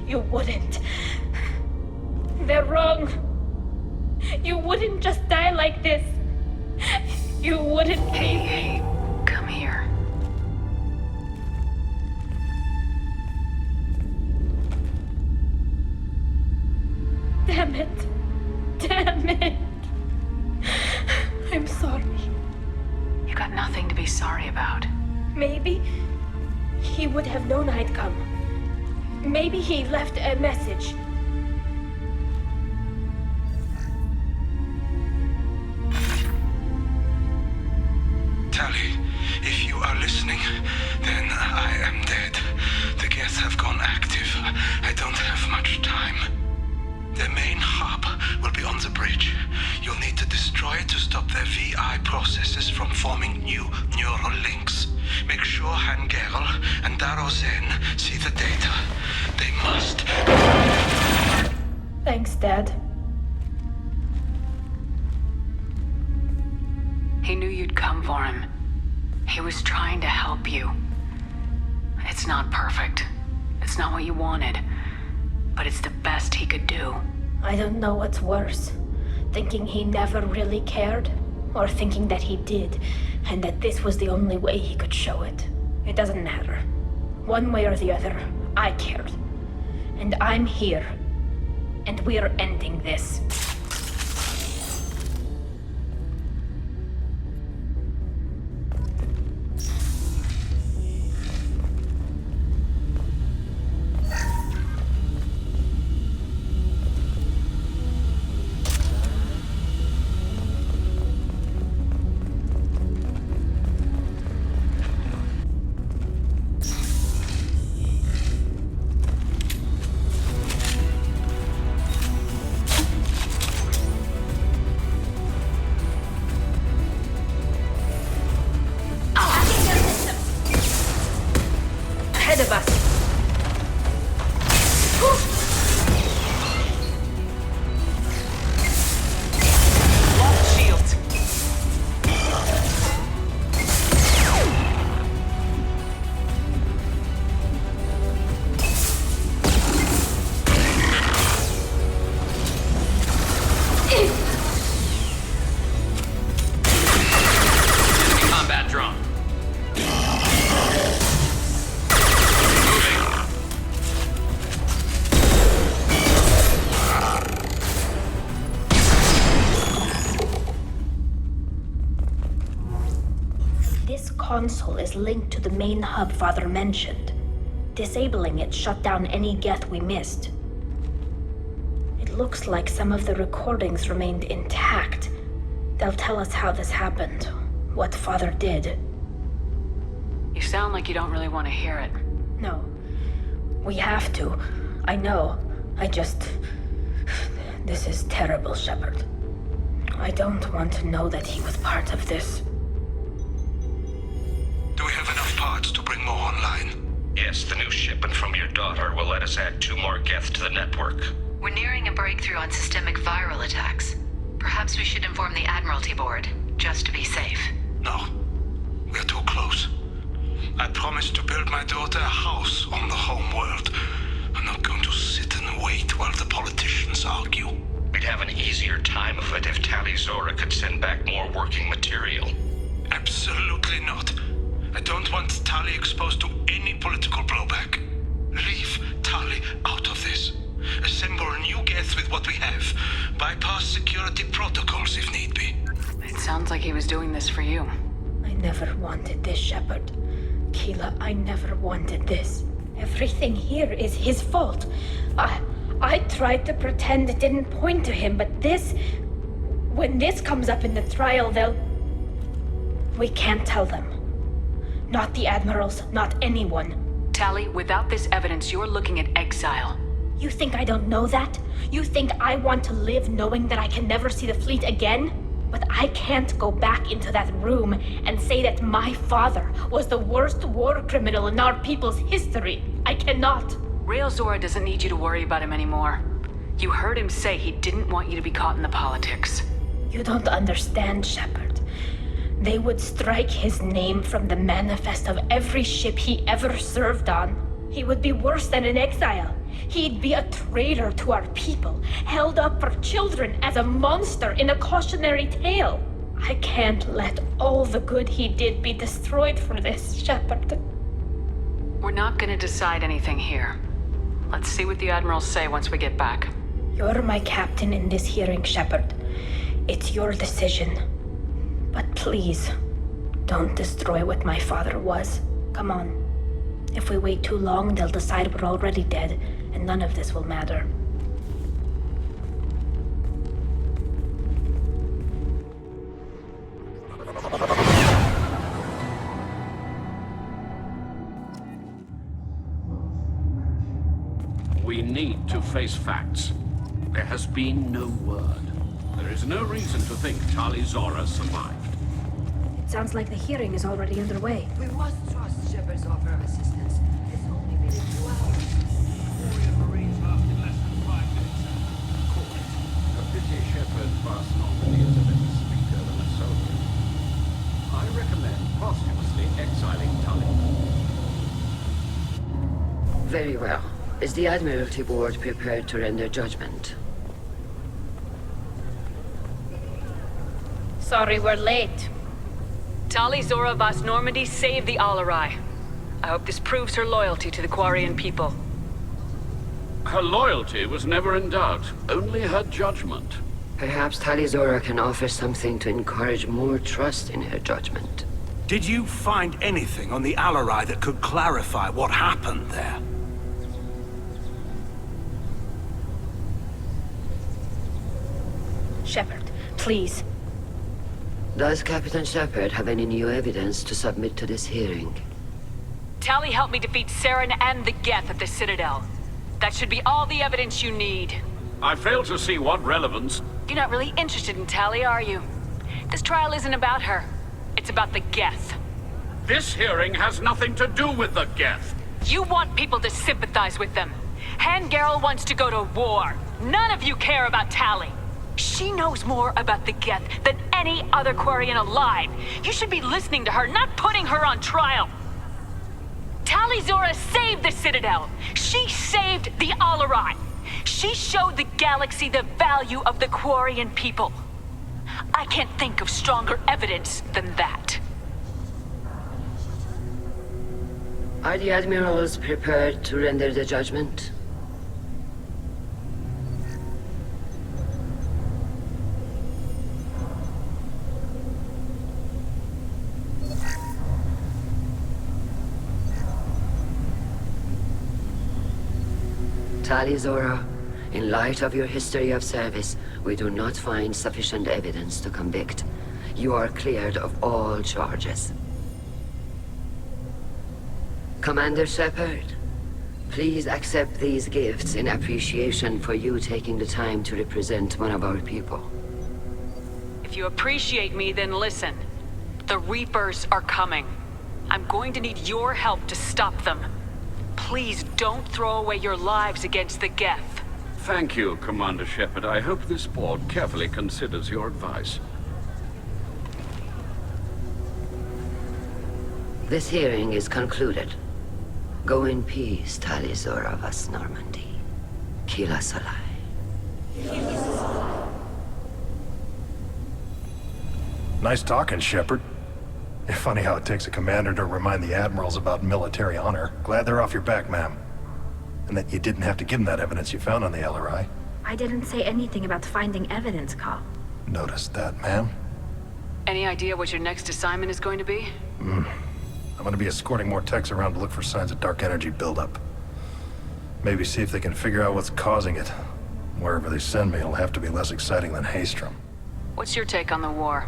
Speaker 7: You wouldn't. They're wrong. You wouldn't just die like this. You wouldn't.
Speaker 1: Hey, come here.
Speaker 7: Damn it. I'm sorry.
Speaker 1: You got nothing to be sorry about.
Speaker 7: Maybe he would have known I'd come. Maybe he left a message.
Speaker 11: Tali, if you are listening, then I am dead. The Geth have gone active. I don't have much time. Their main hub will be on the bridge. You'll need to destroy it to stop their VI processes from forming new neural links. Make sure Gerrel and Zen see the data. They must.
Speaker 7: Thanks, Dad.
Speaker 1: He knew you'd come for him. He was trying to help you. It's not perfect. It's not what you wanted. But it's the best he could do.
Speaker 7: I don't know what's worse. Thinking he never really cared, or thinking that he did, and that this was the only way he could show it. It doesn't matter. One way or the other, I cared. And I'm here. And we're ending this. Console is linked to the main hub Father mentioned. Disabling it shut down any Geth we missed. It looks like some of the recordings remained intact. They'll tell us how this happened, what Father did.
Speaker 1: You sound like you don't really want to hear it.
Speaker 7: No. We have to. I know. This is terrible, Shepard. I don't want to know that he was part of this.
Speaker 11: Do we have enough parts to bring more online?
Speaker 18: Yes, the new shipment from your daughter will let us add 2 more Geth to the network.
Speaker 4: We're nearing a breakthrough on systemic viral attacks. Perhaps we should inform the Admiralty Board, just to be safe.
Speaker 11: No. We're too close. I promised to build my daughter a house on the home world. I'm not going to sit and wait while the politicians argue.
Speaker 18: We'd have an easier time of it if Tali'Zorah could send back more working material.
Speaker 11: Absolutely not. I don't want Tali exposed to any political blowback. Leave Tali out of this. Assemble a new Geth with what we have. Bypass security protocols if need be.
Speaker 1: It sounds like he was doing this for you.
Speaker 7: I never wanted this, Shepard. Keela, I never wanted this. Everything here is his fault. I tried to pretend it didn't point to him, but this... When this comes up in the trial, we can't tell them. Not the admirals, not anyone.
Speaker 1: Tali, without this evidence, you're looking at exile.
Speaker 7: You think I don't know that? You think I want to live knowing that I can never see the fleet again? But I can't go back into that room and say that my father was the worst war criminal in our people's history. I cannot.
Speaker 1: Rayya doesn't need you to worry about him anymore. You heard him say he didn't want you to be caught in the politics.
Speaker 7: You don't understand, Shepard. They would strike his name from the manifest of every ship he ever served on. He would be worse than an exile. He'd be a traitor to our people, held up for children as a monster in a cautionary tale. I can't let all the good he did be destroyed for this, Shepard.
Speaker 1: We're not gonna decide anything here. Let's see what the Admirals say once we get back.
Speaker 7: You're my captain in this hearing, Shepard. It's your decision. But please, don't destroy what my father was. Come on. If we wait too long, they'll decide we're already dead, and none of this will matter.
Speaker 13: We need to face facts. There has been no word. There is no reason to think Tali'Zorah survived.
Speaker 7: It sounds like the hearing is already underway.
Speaker 12: We must trust Shepard's offer of assistance. It's only been 2 hours.
Speaker 13: Marines left in less than 5 minutes. A pity Shepard passed Normandy as a better speaker than a soldier. I recommend posthumously exiling Tali.
Speaker 12: Very well. Is the Admiralty Board prepared to render judgment?
Speaker 7: Sorry we're late.
Speaker 1: Tali'Zorah Vas Normandy saved the Alarai. I hope this proves her loyalty to the Quarian people.
Speaker 13: Her loyalty was never in doubt, only her judgment.
Speaker 12: Perhaps Tali'Zorah can offer something to encourage more trust in her judgment.
Speaker 11: Did you find anything on the Alarai that could clarify what happened there?
Speaker 7: Shepard, please.
Speaker 12: Does Captain Shepard have any new evidence to submit to this hearing?
Speaker 1: Tali helped me defeat Saren and the Geth at the Citadel. That should be all the evidence you need.
Speaker 13: I fail to see what relevance...
Speaker 1: You're not really interested in Tali, are you? This trial isn't about her. It's about the Geth.
Speaker 13: This hearing has nothing to do with the Geth.
Speaker 1: You want people to sympathize with them. Garrus wants to go to war. None of you care about Tali. She knows more about the Geth than any other quarian alive. You should be listening to her, not putting her on trial. Tali'Zorah saved the Citadel. She saved the Alarai. She showed the galaxy the value of the quarian people. I can't think of stronger evidence than that.
Speaker 12: Are the Admirals prepared to render the judgment? Tali'Zorah, in light of your history of service, we do not find sufficient evidence to convict. You are cleared of all charges. Commander Shepard, please accept these gifts in appreciation for you taking the time to represent one of our people.
Speaker 1: If you appreciate me, then listen. The Reapers are coming. I'm going to need your help to stop them. Please don't throw away your lives against the Geth.
Speaker 13: Thank you, Commander Shepard. I hope this board carefully considers your advice.
Speaker 12: This hearing is concluded. Go in peace, Tali'Zorah Vas Normandy. Kila Salai.
Speaker 16: Nice talking, Shepard. Funny how it takes a commander to remind the admirals about military honor. Glad they're off your back, ma'am. And that you didn't have to give them that evidence you found on the LRI.
Speaker 7: I didn't say anything about finding evidence, Cal.
Speaker 16: Noticed that, ma'am.
Speaker 1: Any idea what your next assignment is going to be?
Speaker 16: I'm gonna be escorting more techs around to look for signs of dark energy buildup. Maybe see if they can figure out what's causing it. Wherever they send me, it'll have to be less exciting than Haystrom.
Speaker 1: What's your take on the war?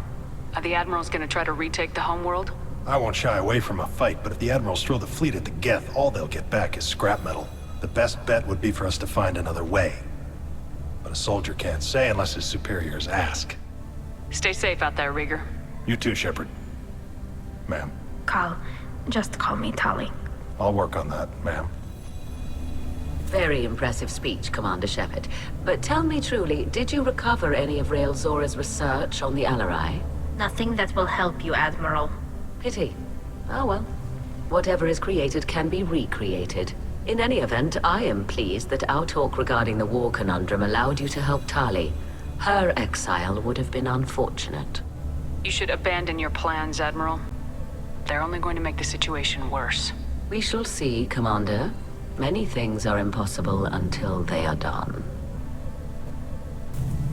Speaker 1: Are the Admirals gonna try to retake the homeworld?
Speaker 16: I won't shy away from a fight, but if the Admirals throw the fleet at the Geth, all they'll get back is scrap metal. The best bet would be for us to find another way. But a soldier can't say unless his superiors ask.
Speaker 1: Stay safe out there, Rieger.
Speaker 16: You too, Shepard. Ma'am.
Speaker 7: Cal, just call me Tali.
Speaker 16: I'll work on that, ma'am.
Speaker 2: Very impressive speech, Commander Shepard. But tell me truly, did you recover any of Rayya Zora's research on the Alarai?
Speaker 7: Nothing that will help you, Admiral.
Speaker 2: Pity. Oh well. Whatever is created can be recreated. In any event, I am pleased that our talk regarding the war conundrum allowed you to help Tali. Her exile would have been unfortunate.
Speaker 1: You should abandon your plans, Admiral. They're only going to make the situation worse.
Speaker 2: We shall see, Commander. Many things are impossible until they are done.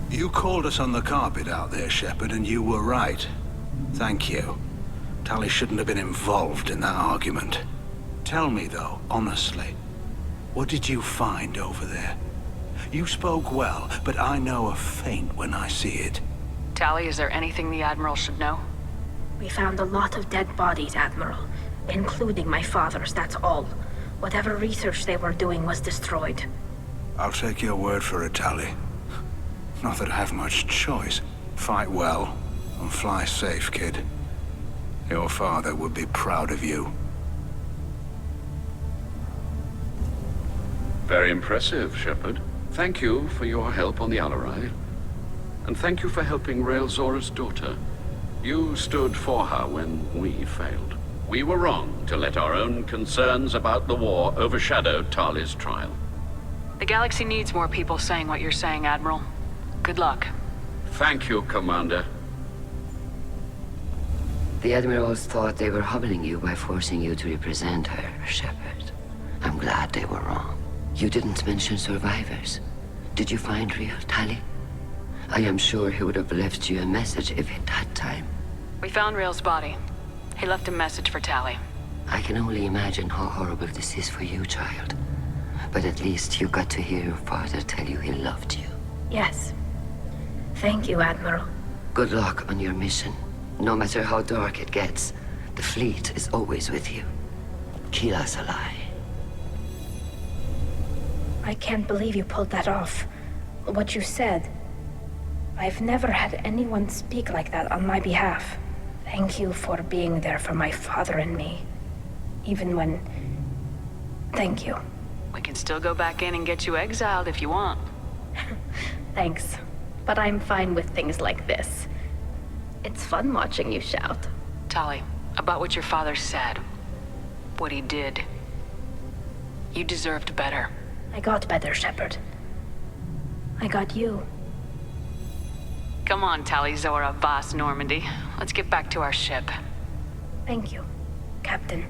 Speaker 11: You called us on the carpet out there, Shepard, and you were right. Thank you. Tali shouldn't have been involved in that argument. Tell me, though, honestly, what did you find over there? You spoke well, but I know a feint when I see it.
Speaker 1: Tali, is there anything the Admiral should know?
Speaker 7: We found a lot of dead bodies, Admiral. Including my father's, that's all. Whatever research they were doing was destroyed.
Speaker 11: I'll take your word for it, Tali. Not that I have much choice. Fight well, and fly safe, kid. Your father would be proud of you.
Speaker 13: Very impressive, Shepard. Thank you for your help on the Alarai. And thank you for helping Rayya daughter. You stood for her when we failed. We were wrong to let our own concerns about the war overshadow Tali's trial.
Speaker 1: The galaxy needs more people saying what you're saying, Admiral. Good luck.
Speaker 13: Thank you, Commander.
Speaker 12: The Admirals thought they were humbling you by forcing you to represent her, Shepard. I'm glad they were wrong. You didn't mention survivors. Did you find real Tali? I am sure he would have left you a message if he'd had time.
Speaker 1: We found Rail's body. He left a message for Tali.
Speaker 12: I can only imagine how horrible this is for you, child. But at least you got to hear your father tell you he loved you.
Speaker 7: Yes. Thank you, Admiral.
Speaker 12: Good luck on your mission. No matter how dark it gets, the fleet is always with you. Keep us alive.
Speaker 7: I can't believe you pulled that off. What you said. I've never had anyone speak like that on my behalf. Thank you for being there for my father and me. Even when... Thank you.
Speaker 1: We can still go back in and get you exiled if you want.
Speaker 7: Thanks. But I'm fine with things like this. It's fun watching you shout.
Speaker 1: Tali, about what your father said. What he did. You deserved better.
Speaker 7: I got better, Shepard. I got you.
Speaker 1: Come on, Tali'Zorah, boss Normandy. Let's get back to our ship.
Speaker 7: Thank you, Captain.